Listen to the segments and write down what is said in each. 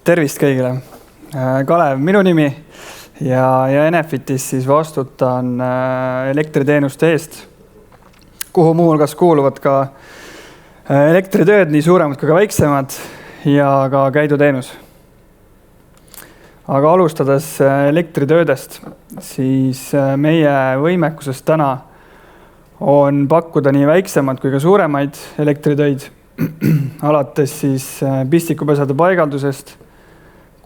Tervist kõigile! Kalev minu nimi ja Enefitys siis vastutan elektriteenuste eest, kuhu muuhulgas kuuluvad ka elektritööd, nii suuremad kui ka väiksemad ja ka käiduteenus. Aga alustades elektritöödest, siis meie võimekusest täna on pakkuda nii väiksemad kui ka suuremaid elektritöid, alates siis pistikupesade paigaldusest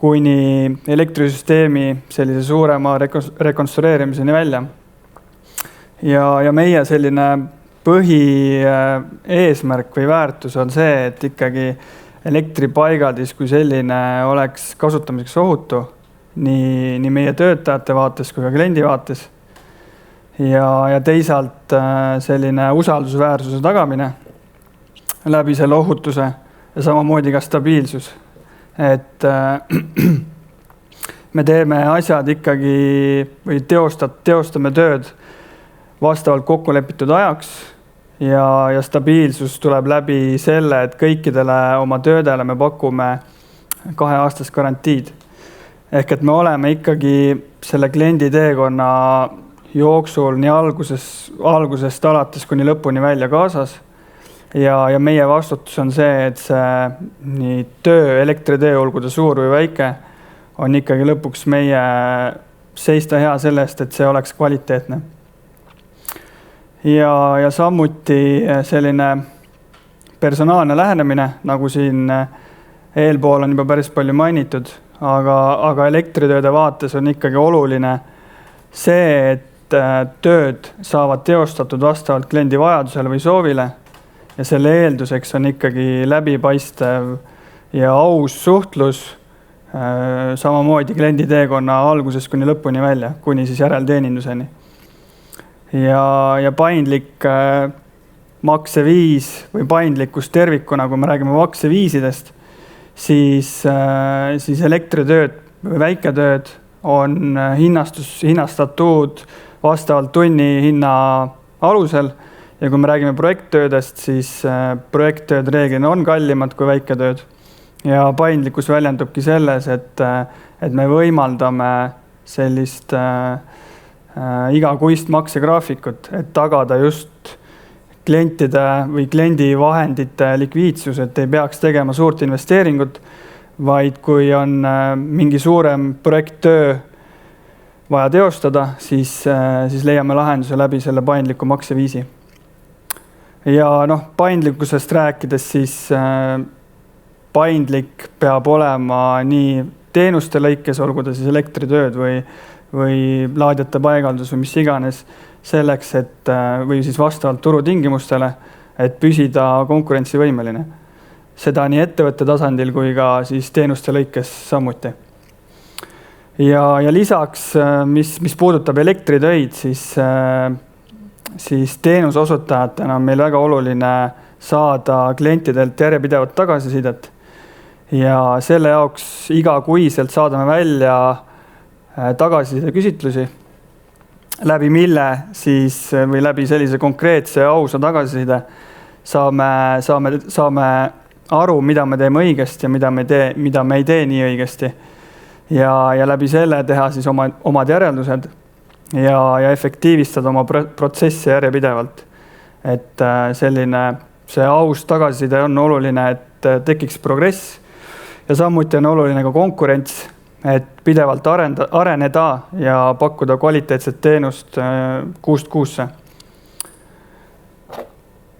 kuni elektrisüsteemi sellise suurema rekonstrueerimiseni välja. Ja meie selline põhieesmärk või väärtus on see, et ikkagi elektripaigaldis kui selline oleks kasutamiseks ohutu nii meie töötajate vaates kui ka kliendi vaates. Ja teisalt selline usaldusväärsuse tagamine läbi selle ohutuse ja samamoodi ka stabiilsus. Et me teeme asjad ikkagi või teostame tööd vastavalt kokku lepitud ajaks ja stabiilsus tuleb läbi selle, et kõikidele oma töödele me pakume 2-aastast garantiid. Ehk et me oleme ikkagi selle kliendi teekonna jooksul nii algusest alates kuni lõpuni välja kaasas. Ja meie vastutus on see, et see nii elektritöö, olgu ta suur või väike, on ikkagi lõpuks meie seista hea sellest, et see oleks kvaliteetne. Ja samuti selline personaalne lähenemine, nagu siin eelpool on juba päris palju mainitud, aga elektritööde vaates on ikkagi oluline see, et tööd saavad teostatud vastavalt kliendi vajadusele või soovile. Ja selle eelduseks on ikkagi läbipaistev ja aus suhtlus, samamoodi kliendi teekonna algusest kuni lõpuni välja, kuni siis järelteeninduseni. Ja paindlik makseviis või paindlikkus tervikuna, kui me räägime makseviisidest, siis elektritööd või väiketööd on hinnastatud vastavalt tunni hinna alusel. Ja kui me räägime projekttöödest, siis projekttööd reeglina on kallimad kui väiketööd. Ja paindlikkus väljendubki selles, et me võimaldame sellist igakuist maksegraafikut, et tagada just klientide või kliendi vahendite likviidsus, et ei peaks tegema suurt investeeringut, vaid kui on mingi suurem projekttöö vaja teostada, siis leiame lahenduse läbi selle paindliku makseviisi. Ja paindlikkusest rääkides, siis paindlik peab olema nii teenuste lõikes, olgu ta siis elektritööd või laadjate paigaldus või mis iganes selleks, või siis vastavalt turutingimustele, et püsida konkurentsivõimeline. Seda nii ettevõtte tasandil kui ka siis teenuste lõikes samuti. Ja lisaks, mis puudutab elektritöid, siis teenusosutajatena on meil väga oluline saada klientidelt järjepidevat tagasisidet. Ja selle jaoks igakuiselt saadame välja tagasiside küsitlusi, läbi mille siis või läbi sellise konkreetse ausa tagasiside saame aru, mida me teeme õigesti ja mida me ei tee nii õigesti. Ja läbi selle teha siis omad järeldused ja efektiivistada oma protsessi järjepidevalt. Et see aus tagasiside on oluline, et tekiks progress ja samuti on oluline ka konkurents, et pidevalt areneda ja pakkuda kvaliteetset teenust kuust kuusse.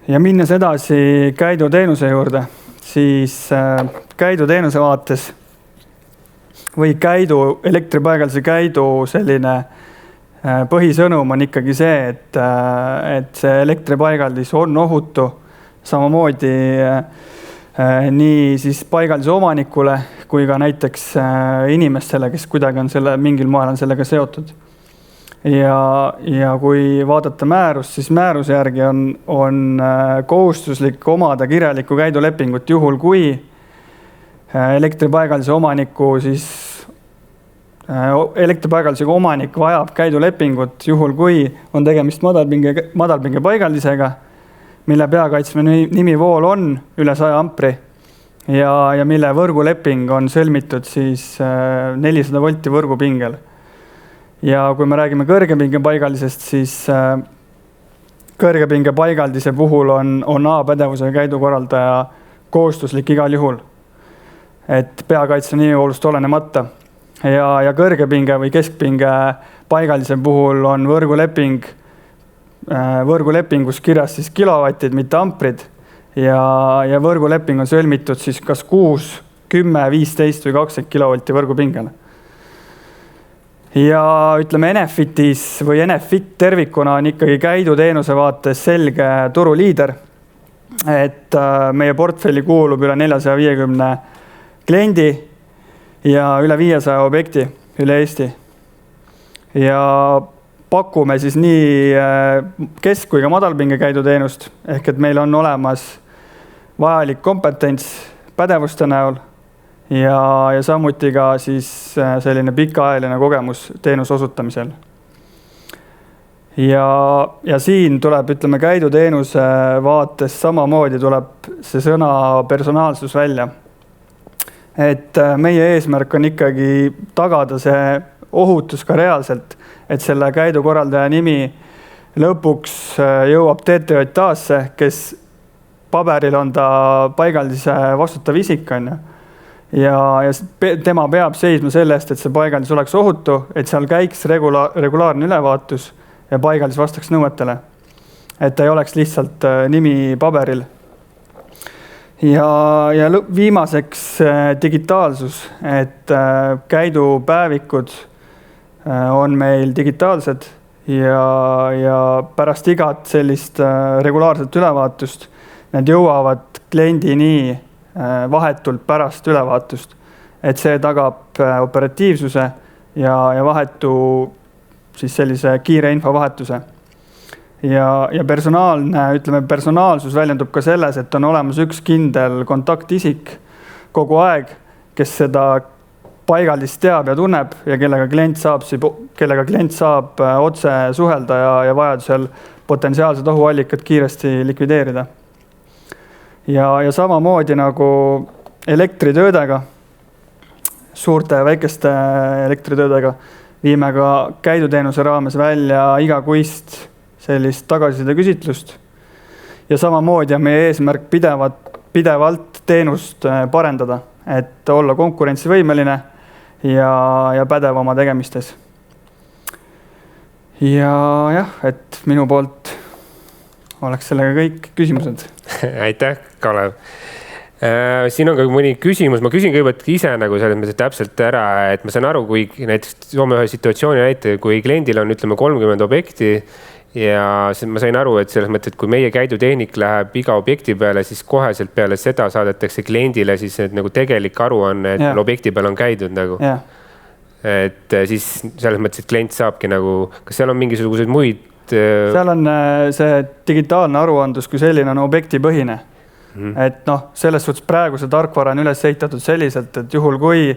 Ja minnes edasi käiduteenuse juurde, siis käiduteenuse vaates või elektripaigalduse käidu selline põhisõnum on ikkagi see, et see elektripaigaldis on ohutu, samamoodi nii siis paigaldise omanikule kui ka näiteks inimestele, kes kuidagi on mingil moel on sellega seotud. Ja kui vaadata määrust, siis määruse järgi on kohustuslik omada kirjalikku käidulepingut juhul, kui elektripaigaldise elektripaigaldisega omanik vajab käidulepingut juhul, kui on tegemist madalpinge paigaldisega, mille peakaitsme nimivool on üle 100 ampri ja mille võrguleping on sõlmitud siis 400 volti võrgupingel. Ja kui me räägime kõrgepingepaigaldisest, siis kõrgepingepaigaldise puhul on A-pädevuse käidukorraldaja kohustuslik igal juhul, et peakaitse nimivoolust olenemata. Ja kõrgepinge või keskpinge paigaldise puhul on võrgulepingus kirjas siis kilovatid, mitte amprid. Ja võrguleping on sõlmitud siis kas 6, 10, 15 või 20 kilovolti võrgupingele. Ja ütleme Enefitis või Enefit tervikuna on ikkagi käiduteenuse vaates selge turuliider. Et meie portfelli kuulub üle 450 kliendi ja üle 500 objekti üle Eesti. Ja pakume siis nii kesk- kui ka madalpinge käiduteenust, ehk et meil on olemas vajalik kompetents pädevuste näol ja samuti ka siis selline pikaajaline kogemus teenuse osutamisel. Ja siin tuleb, ütleme, käiduteenuse vaates samamoodi tuleb see sõna personaalsus välja. Et meie eesmärk on ikkagi tagada see ohutus ka reaalselt, et selle käidukorraldaja nimi lõpuks jõuab TTJA-sse, kes paberil on ta paigaldise vastutav isik. Ja tema peab seisma selle eest, et see paigaldis oleks ohutu, et seal käiks regulaarne ülevaatus ja paigaldis vastaks nõuetele. Et ta ei oleks lihtsalt nimi paberil. Ja viimaseks digitaalsus, et käidupäevikud on meil digitaalsed ja pärast igat sellist regulaarset ülevaatust need jõuavad kliendini vahetult pärast ülevaatust, et see tagab operatiivsuse ja vahetu siis sellise kiire infovahetuse. Ja personaalsus väljendub ka selles, et on olemas üks kindel kontaktisik kogu aeg, kes seda paigaldist teab ja tunneb ja kellega klient saab otse suhelda ja vajadusel potentsiaalsed ohuallikad kiiresti likvideerida. Ja samamoodi nagu elektritöödega, suurte ja väikeste elektritöödega, viime ka käiduteenuse raames välja igakuist sellist tagasiside küsitlust. Ja samamoodi on meie eesmärk pidevalt teenust parendada, et olla konkurentsivõimeline ja pädev oma tegemistes. Ja jah, et minu poolt oleks sellega kõik küsimused. Aitäh, Kalev. Siin on ka mõni küsimus. Ma küsin kõigepealt ise nagu selles mõttes täpselt ära, et ma saan aru, kui näiteks toome ühe situatsiooni näite, kui kliendil on 30 objekti ja ma sain aru, et selles mõttes, et kui meie käidutehnik läheb iga objekti peale, siis koheselt peale seda saadetakse kliendile siis nagu tegelik aruanne, et objekti peal on käidud nagu. Et siis selles mõttes, et klient saabki nagu, kas seal on mingisuguseid muid? Seal on see digitaalne aruandlus, kui selline on objektipõhine. Et selles suhtes praegu see tarkvara on üles ehitatud selliselt, et juhul kui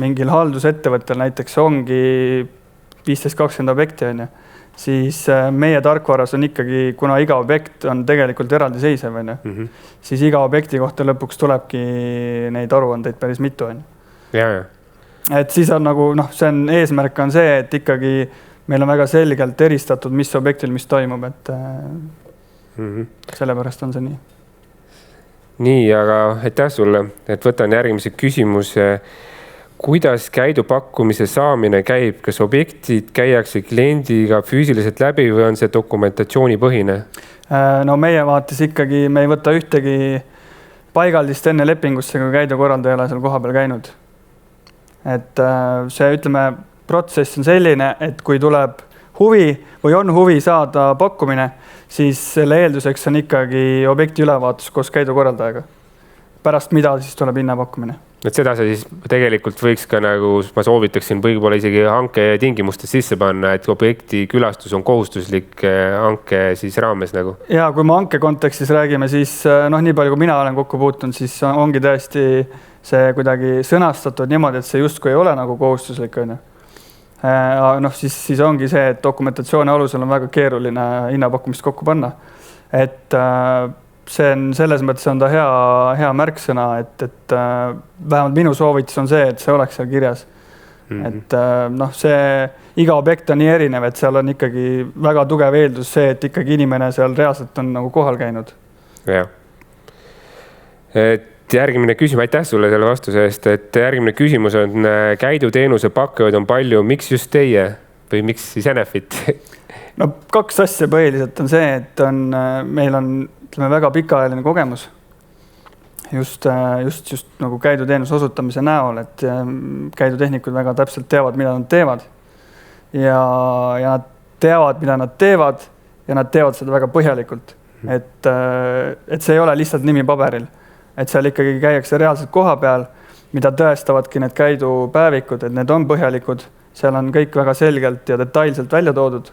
mingil haldusettevõttel näiteks ongi 15-20 objekti, siis meie tarkvaras on ikkagi, kuna iga objekt on tegelikult eraldiseisev, siis iga objekti kohta lõpuks tulebki neid aruandeid päris mitu. Et siis on nagu, see on eesmärk on see, et ikkagi meil on väga selgelt eristatud, mis objektil, mis toimub, et sellepärast on see nii. Nii, aga aitäh sulle, et võtan järgmise küsimuse. Kuidas käidupakkumise saamine käib? Kas objektid käiakse kliendiga füüsiliselt läbi või on see dokumentatsioonipõhine? No meie vaates ikkagi me ei võta ühtegi paigaldist enne lepingusse, kui käidukorraldaja ei ole seal koha peal käinud. Et see, protsess on selline, et kui tuleb huvi või on huvi saada pakkumine, siis selle eelduseks on ikkagi objekti ülevaatus koos käidukorraldajaga. Pärast mida siis tuleb hinnapakkumine. Et seda sa siis tegelikult võiks ka nagu, ma soovitaksin võib-olla isegi hanke tingimustes sisse panna, et objekti külastus on kohustuslik hanke siis raames nagu. Ja kui me hanke kontekstis räägime, siis nii palju kui mina olen kokku puutunud, siis ongi tõesti see kuidagi sõnastatud niimoodi, et see justkui ei ole nagu kohustuslik. Siis ongi see, et dokumentatsiooni alusel on väga keeruline hinnapakkumist kokku panna. Et see on selles mõttes on ta hea märksõna, et vähemalt minu soovitus on see, et see oleks seal kirjas. Et noh, iga objekt on nii erinev, et seal on ikkagi väga tugev eeldus see, et ikkagi inimene seal reaalselt on nagu kohal käinud. Jah. Et järgmine küsimus, aitäh sulle selle vastuse eest, et järgmine küsimus on käiduteenuse pakkujaid on palju, miks just teie või miks siis Enefit? No 2 asja põhiliselt on see, et meil on väga pikaajaline kogemus just nagu käiduteenuse osutamise näol, et käidutehnikud väga täpselt teavad, mida nad teevad ja nad teavad, mida nad teevad ja nad teevad seda väga põhjalikult, et see ei ole lihtsalt nimi paberil, et seal ikkagi käiakse reaalselt koha peal, mida tõestavadki need käidupäevikud, et need on põhjalikud, seal on kõik väga selgelt ja detailselt välja toodud,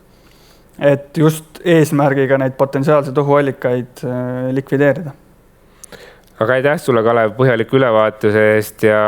et just eesmärgiga neid potentsiaalseid ohuallikaid likvideerida. Aga aitäh sulle, Kalev, põhjaliku ülevaatuse eest ja